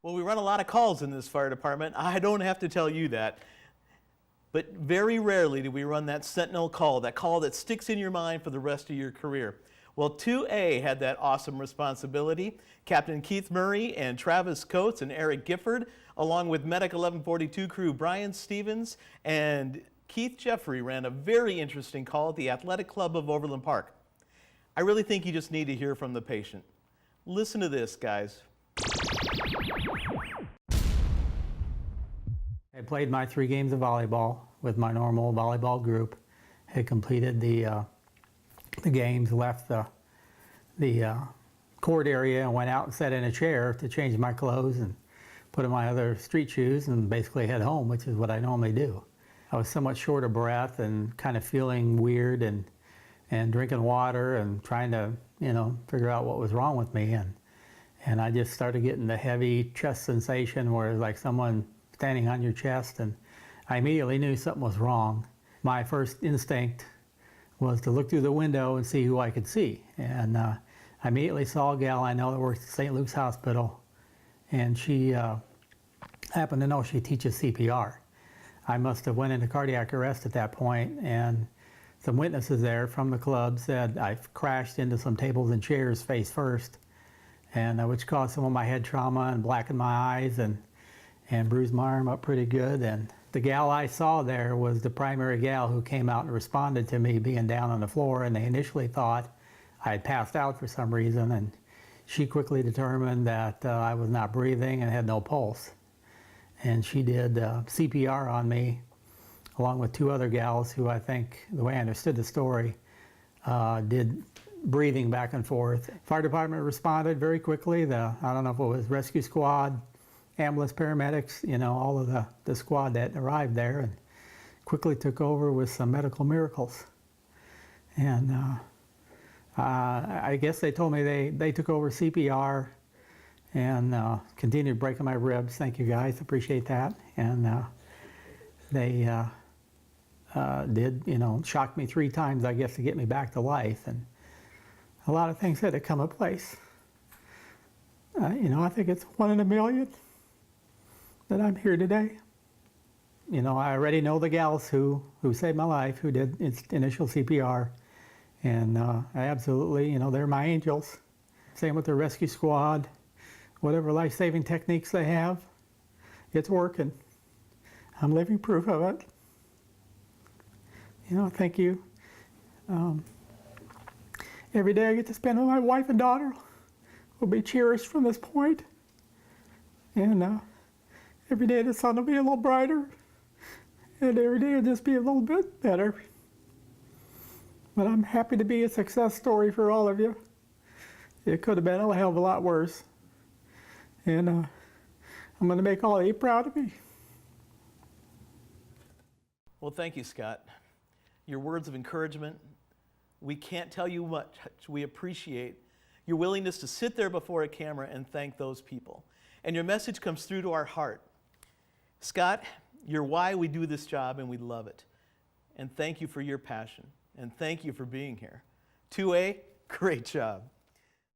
Well, we run a lot of calls in this fire department. I don't have to tell you that. But very rarely do we run that sentinel call, that call that sticks in your mind for the rest of your career. Well, 2A had that awesome responsibility. Captain Keith Murray and Travis Coates and Eric Gifford, along with Medic 1142 crew Brian Stevens and Keith Jeffrey, ran a very interesting call at the Athletic Club of Overland Park. I really think you just need to hear from the patient. Listen to this, guys. I played my 3 games of volleyball with my normal volleyball group. Had completed the games, left the court area and went out and sat in a chair to change my clothes and put on my other street shoes and basically head home, which is what I normally do. I was somewhat short of breath and kind of feeling weird and drinking water and trying to, figure out what was wrong with me. And I just started getting the heavy chest sensation where it's like someone standing on your chest, and I immediately knew something was wrong. My first instinct was to look through the window and see who I could see. And I immediately saw a gal I know that works at St. Luke's Hospital, and she happened to know she teaches CPR. I must have went into cardiac arrest at that point, and some witnesses there from the club said I crashed into some tables and chairs face first, and which caused some of my head trauma and blackened my eyes and bruised my arm up pretty good. And the gal I saw there was the primary gal who came out and responded to me being down on the floor, and they initially thought I had passed out for some reason, and she quickly determined that I was not breathing and had no pulse. And she did CPR on me, along with 2 other gals who I think, the way I understood the story, did breathing back and forth. Fire department responded very quickly. I don't know if it was rescue squad, ambulance paramedics, all of the squad that arrived there, and quickly took over with some medical miracles. And I guess they told me they took over CPR and continued breaking my ribs. Thank you guys, appreciate that. And they did, shock me 3 times, I guess, to get me back to life. And a lot of things had to come in place. I think it's 1 in a million that I'm here today. I already know the gals who saved my life, who did initial CPR, and I absolutely, they're my angels. Same with the rescue squad. Whatever life-saving techniques they have, it's working. I'm living proof of it. Thank you. Every day I get to spend with my wife and daughter will be cherished from this point. And every day the sun will be a little brighter, and every day will just be a little bit better. But I'm happy to be a success story for all of you. It could have been a hell of a lot worse. And I'm going to make all of you proud of me. Well, thank you, Scott. Your words of encouragement, we can't tell you much. We appreciate your willingness to sit there before a camera and thank those people. And your message comes through to our heart. Scott, you're why we do this job, and we love it. And thank you for your passion. And thank you for being here. 2A, great job.